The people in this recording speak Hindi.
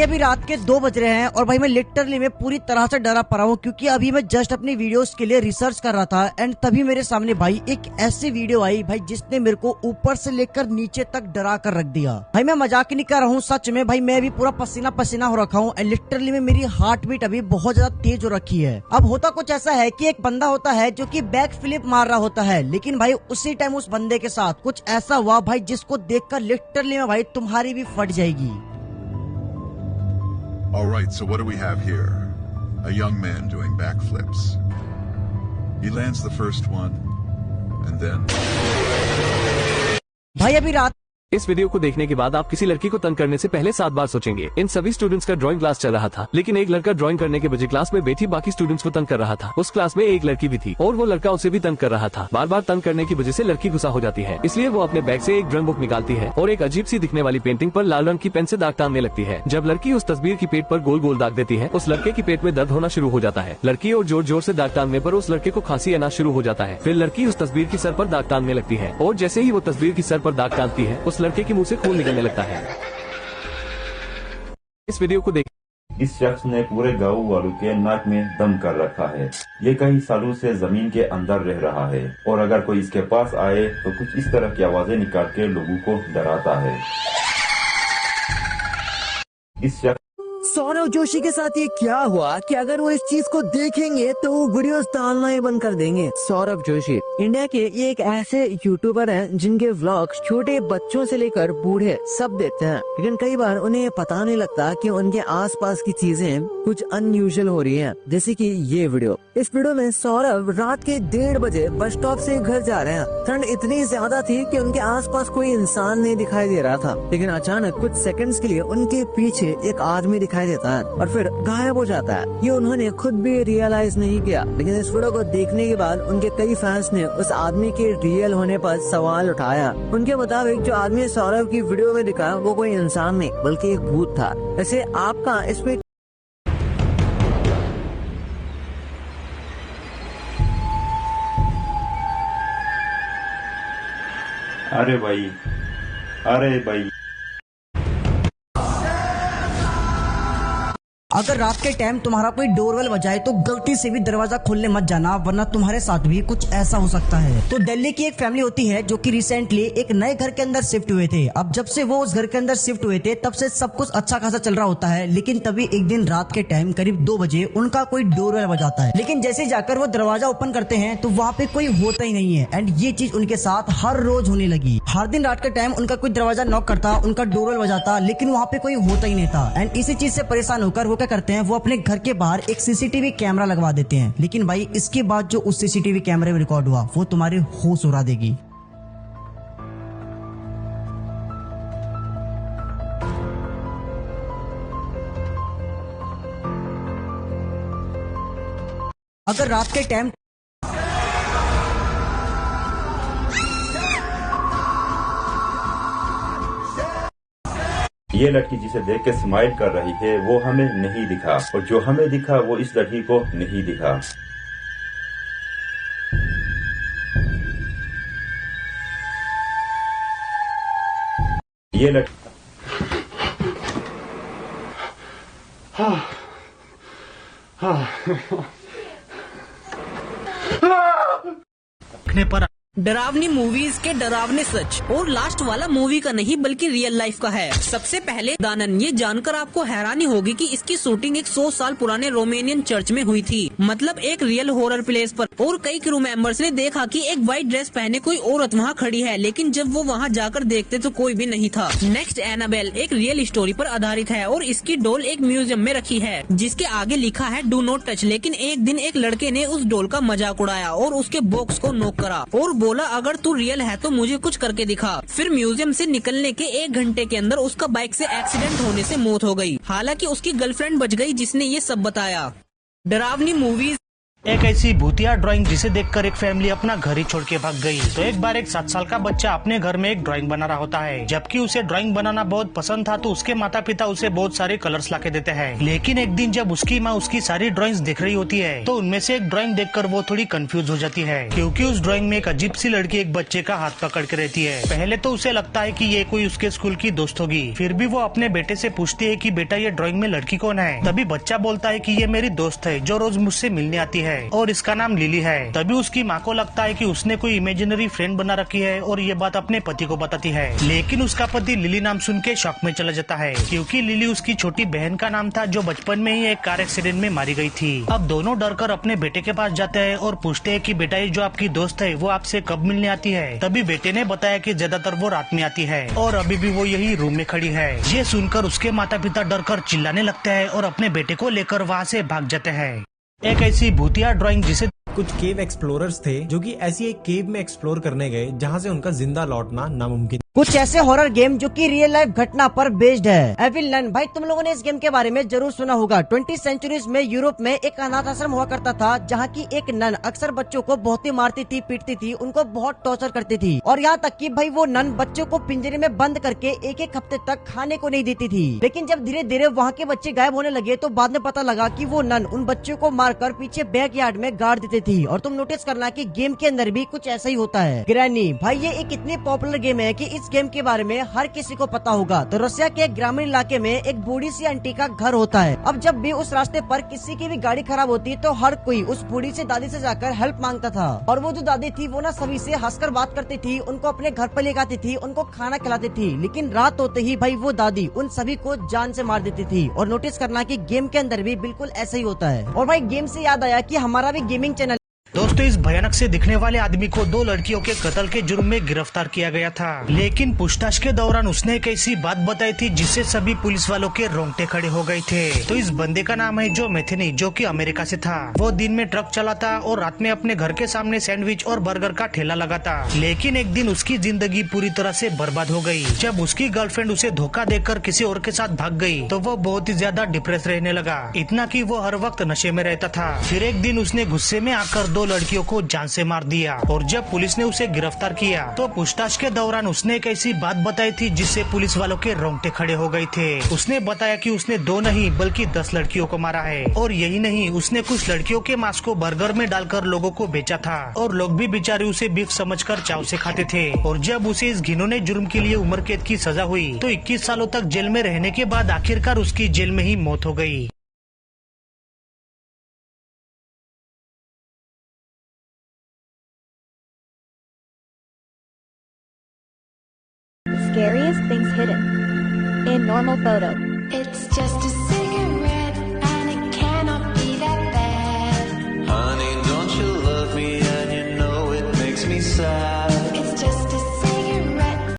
भाई अभी रात के 2 बज रहे हैं और भाई मैं लिटरली में पूरी तरह से डरा पड़ा हूँ, क्योंकि अभी मैं जस्ट अपनी वीडियोस के लिए रिसर्च कर रहा था एंड तभी मेरे सामने भाई एक ऐसी वीडियो आई भाई जिसने मेरे को ऊपर से लेकर नीचे तक डरा कर रख दिया। भाई मैं मजाक नहीं कर रहा हूँ, सच में भाई मैं अभी पूरा पसीना पसीना हो रखा हूँ एंड लिटरली में मेरी हार्ट बीट अभी बहुत ज्यादा तेज हो रखी है। अब होता कुछ ऐसा है कि एक बंदा होता है जो कि बैक फ्लिप मार रहा होता है, लेकिन भाई उसी टाइम उस बंदे के साथ कुछ ऐसा हुआ भाई जिसको देखकर लिटरली में भाई तुम्हारी भी फट जाएगी। Alright, so what do we have here? A young man doing backflips. He lands the first one, and then... भाई अभी रात इस वीडियो को देखने के बाद आप किसी लड़की को तंग करने से पहले 7 बार सोचेंगे। इन सभी स्टूडेंट्स का ड्राइंग क्लास चल रहा था, लेकिन एक लड़का ड्राइंग करने के बजाय क्लास में बैठी बाकी स्टूडेंट्स को तंग कर रहा था। उस क्लास में एक लड़की भी थी और वो लड़का उसे भी तंग कर रहा था। बार बार तंग करने की वजह से लड़की गुस्सा हो जाती है, इसलिए वो अपने बैग से एक ड्राइंग बुक निकालती है और एक अजीब सी दिखने वाली पेंटिंग पर लाल रंग की पेन से दाग टांगने लगती है। जब लड़की उस तस्वीर की पेट पर गोल गोल दाग देती है, उस लड़के की पेट में दर्द होना शुरू हो जाता है। लड़की और जोर जोर से दाग टांगने पर उस लड़के को खांसी आना शुरू हो जाता है। फिर लड़की उस तस्वीर की सर पर दाग टांगने लगती है और जैसे ही वो तस्वीर की सर पर दाग टांगती है, उस लड़के के मुंह से खून निकलने लगता है। इस वीडियो को देख इस शख्स ने पूरे गांव वालों के नाक में दम कर रखा है। ये कई सालों से जमीन के अंदर रह रहा है और अगर कोई इसके पास आए तो कुछ इस तरह की आवाजें निकाल के लोगों को डराता है। इस शख्स सौरव जोशी के साथ ये क्या हुआ कि अगर वो इस चीज को देखेंगे तो वो वीडियोस डालना ही बंद कर देंगे। सौरव जोशी इंडिया के ये एक ऐसे यूट्यूबर हैं जिनके व्लॉग्स छोटे बच्चों से लेकर बूढ़े सब देखते हैं, लेकिन कई बार उन्हें पता नहीं लगता कि उनके आसपास की चीजें कुछ अनयूजुअल हो रही हैं, जैसे कि ये वीडियो। इस वीडियो में सौरव रात के 1:30 बजे बस स्टॉप से घर जा रहे हैं। ठंड इतनी ज्यादा थी कि उनके आसपास कोई इंसान नहीं दिखाई दे रहा था, लेकिन अचानक कुछ सेकंड्स के लिए उनके पीछे एक आदमी दिखाई देता है और फिर गायब हो जाता है। ये उन्होंने खुद भी रियलाइज नहीं किया, लेकिन इस वीडियो को देखने के बाद उनके कई फैंस ने उस आदमी के रियल होने पर सवाल उठाया। उनके मुताबिक जो आदमी सौरव की वीडियो में दिखा वो कोई इंसान नहीं बल्कि एक भूत था। वैसे आपका इस पे अरे भाई अगर रात के टाइम तुम्हारा कोई डोरबेल बजाए तो गलती से भी दरवाजा खोलने मत जाना, वरना तुम्हारे साथ भी कुछ ऐसा हो सकता है। तो दिल्ली की एक फैमिली होती है जो कि रिसेंटली एक नए घर के अंदर शिफ्ट हुए थे। अब जब से वो उस घर के अंदर शिफ्ट हुए थे तब से सब कुछ अच्छा खासा चल रहा होता है, लेकिन तभी एक दिन रात के टाइम करीब 2 बजे उनका कोई डोरबेल बजाता है। लेकिन जैसे जाकर वो दरवाजा ओपन करते हैं तो वहाँ पे कोई होता ही नहीं है एंड ये चीज उनके साथ हर रोज होने लगी। हर दिन रात के टाइम उनका कोई दरवाजा नॉक करता, उनका डोरबेल बजाता, लेकिन वहाँ पे कोई होता ही नहीं था। एंड इसी चीज से परेशान होकर वो क्या करते हैं, वो अपने घर के बाहर एक सीसीटीवी कैमरा लगवा देते हैं। लेकिन भाई इसके बाद जो उस सीसीटीवी कैमरे में रिकॉर्ड हुआ वो तुम्हारे होश उड़ा देगी। अगर रात के टाइम ये लड़की जिसे देख के स्माइल कर रही है वो हमें नहीं दिखा और जो हमें दिखा वो इस लड़की को नहीं दिखा। ये लड़की पर डरावनी मूवीज के डरावने सच, और लास्ट वाला मूवी का नहीं बल्कि रियल लाइफ का है। सबसे पहले दानन, ये जानकर आपको हैरानी होगी कि इसकी शूटिंग एक 100 साल पुराने रोमेनियन चर्च में हुई थी, मतलब एक रियल हॉरर प्लेस पर। और कई क्रू मेंबर्स ने देखा कि एक व्हाइट ड्रेस पहने कोई औरत वहाँ खड़ी है, लेकिन जब वो वहाँ जाकर देखते तो कोई भी नहीं था। नेक्स्ट एनाबेल एक रियल स्टोरी पर आधारित है और इसकी डॉल एक म्यूजियम में रखी है जिसके आगे लिखा है डू नॉट टच। लेकिन एक दिन एक लड़के ने उस डॉल का मजाक उड़ाया और उसके बॉक्स को नॉक करा और बोला अगर तू रियल है तो मुझे कुछ करके दिखा। फिर म्यूजियम से निकलने के 1 घंटे के अंदर उसका बाइक से एक्सीडेंट होने से मौत हो गई। हालांकि उसकी गर्लफ्रेंड बच गई जिसने ये सब बताया। डरावनी मूवीज एक ऐसी भूतिया ड्राइंग जिसे देखकर एक फैमिली अपना घर ही छोड़ के भाग गई। तो एक बार एक 7 साल का बच्चा अपने घर में एक ड्राइंग बना रहा होता है। जबकि उसे ड्राइंग बनाना बहुत पसंद था तो उसके माता पिता उसे बहुत सारे कलर्स लाके देते हैं। लेकिन एक दिन जब उसकी माँ उसकी सारी ड्राइंग्स देख रही होती है तो उनमें से एक ड्राइंग देखकर वो थोड़ी कंफ्यूज हो जाती है, क्योंकि उस ड्राइंग में एक अजीब सी लड़की एक बच्चे का हाथ पकड़ के रहती है। पहले तो उसे लगता है कि ये कोई उसके स्कूल की दोस्त होगी। फिर भी वो अपने बेटे से पूछती है कि बेटा ये ड्राइंग में लड़की कौन है। तभी बच्चा बोलता है कि ये मेरी दोस्त है जो रोज मुझसे मिलने आती है और इसका नाम लिली है। तभी उसकी माँ को लगता है कि उसने कोई इमेजिनरी फ्रेंड बना रखी है और ये बात अपने पति को बताती है। लेकिन उसका पति लिली नाम सुन के शॉक में चला जाता है, क्योंकि लिली उसकी छोटी बहन का नाम था जो बचपन में ही एक कार एक्सीडेंट में मारी गई थी। अब दोनों डरकर अपने बेटे के पास जाते हैं और पूछते हैं कि बेटा ये जो आपकी दोस्त है वो आपसे कब मिलने आती है। तभी बेटे ने बताया कि ज्यादातर वो रात में आती है और अभी भी वो यही रूम में खड़ी है। ये सुनकर उसके माता पिता डरकर चिल्लाने लगते हैं और अपने बेटे को लेकर वहाँ से भाग जाते हैं। एक ऐसी भूतिया ड्राइंग जिसे कुछ केव एक्सप्लोरर्स थे जो कि ऐसी एक केव में एक्सप्लोर करने गए जहां से उनका जिंदा लौटना नामुमकिन। कुछ ऐसे हॉरर गेम जो कि रियल लाइफ घटना पर बेस्ड है। एविल नन, भाई तुम लोगों ने इस गेम के बारे में जरूर सुना होगा। 20th सेंचुरीज में यूरोप में एक अनाथ आश्रम हुआ करता था जहाँ की एक नन अक्सर बच्चों को बहुत ही मारती थी, पीटती थी, उनको बहुत टॉर्चर करती थी और यहाँ तक कि भाई वो नन बच्चों को पिंजरे में बंद करके एक हफ्ते तक खाने को नहीं देती थी। लेकिन जब धीरे धीरे वहाँ के बच्चे गायब होने लगे तो बाद में पता लगा कि वो नन उन बच्चों को मारकर पीछे बैकयार्ड में गाड़ देती थी। और तुम नोटिस करना कि गेम के अंदर भी कुछ ऐसा ही होता है। ग्रैनी, भाई ये एक इतनी पॉपुलर गेम है कि इस गेम के बारे में हर किसी को पता होगा। तो रसिया के एक ग्रामीण इलाके में एक बूढ़ी सी आंटी का घर होता है। अब जब भी उस रास्ते पर किसी की भी गाड़ी खराब होती तो हर कोई उस बूढ़ी से दादी से जाकर हेल्प मांगता था। और वो जो दादी थी वो ना सभी से हंसकर बात करती थी, उनको अपने घर पर ले जाती थी, उनको खाना खिलाती थी। लेकिन रात होते ही भाई वो दादी उन सभी को जान से मार देती थी। और नोटिस करना कि गेम के अंदर भी बिल्कुल ऐसा ही होता है। और भाई गेम से याद आया कि हमारा भी गेमिंग चैनल दोस्तों, इस भयानक से दिखने वाले आदमी को 2 लड़कियों के कत्ल के जुर्म में गिरफ्तार किया गया था। लेकिन पूछताछ के दौरान उसने एक ऐसी बात बताई थी जिससे सभी पुलिस वालों के रोंगटे खड़े हो गए थे। तो इस बंदे का नाम है जो मैथनी, जो कि अमेरिका से था। वो दिन में ट्रक चलाता और रात में अपने घर के सामने सैंडविच और बर्गर का ठेला लगाता। लेकिन एक दिन उसकी जिंदगी पूरी तरह से बर्बाद हो गई। जब उसकी गर्लफ्रेंड उसे धोखा देकर किसी और के साथ भाग गई तो वो बहुत ही ज्यादा डिप्रेस रहने लगा, इतना कि वो हर वक्त नशे में रहता था। फिर एक दिन उसने गुस्से में आकर 2 लड़कियों को जान से मार दिया। और जब पुलिस ने उसे गिरफ्तार किया तो पूछताछ के दौरान उसने एक ऐसी बात बताई थी जिससे पुलिस वालों के रोंगटे खड़े हो गए थे। उसने बताया कि उसने 2 नहीं बल्कि 10 लड़कियों को मारा है। और यही नहीं, उसने कुछ लड़कियों के मांस को बर्गर में डालकर लोगों को बेचा था और लोग भी बेचारे उसे बीफ समझकर चाव से खाते थे। और जब उसे इस घिनौने जुर्म के लिए उम्र कैद की सजा हुई तो 21 सालों तक जेल में रहने के बाद आखिरकार उसकी जेल में ही मौत हो गई। Scariest things hidden in normal photo. It's just a cigarette and it cannot be that bad. Honey, don't you love me and you know it makes me sad.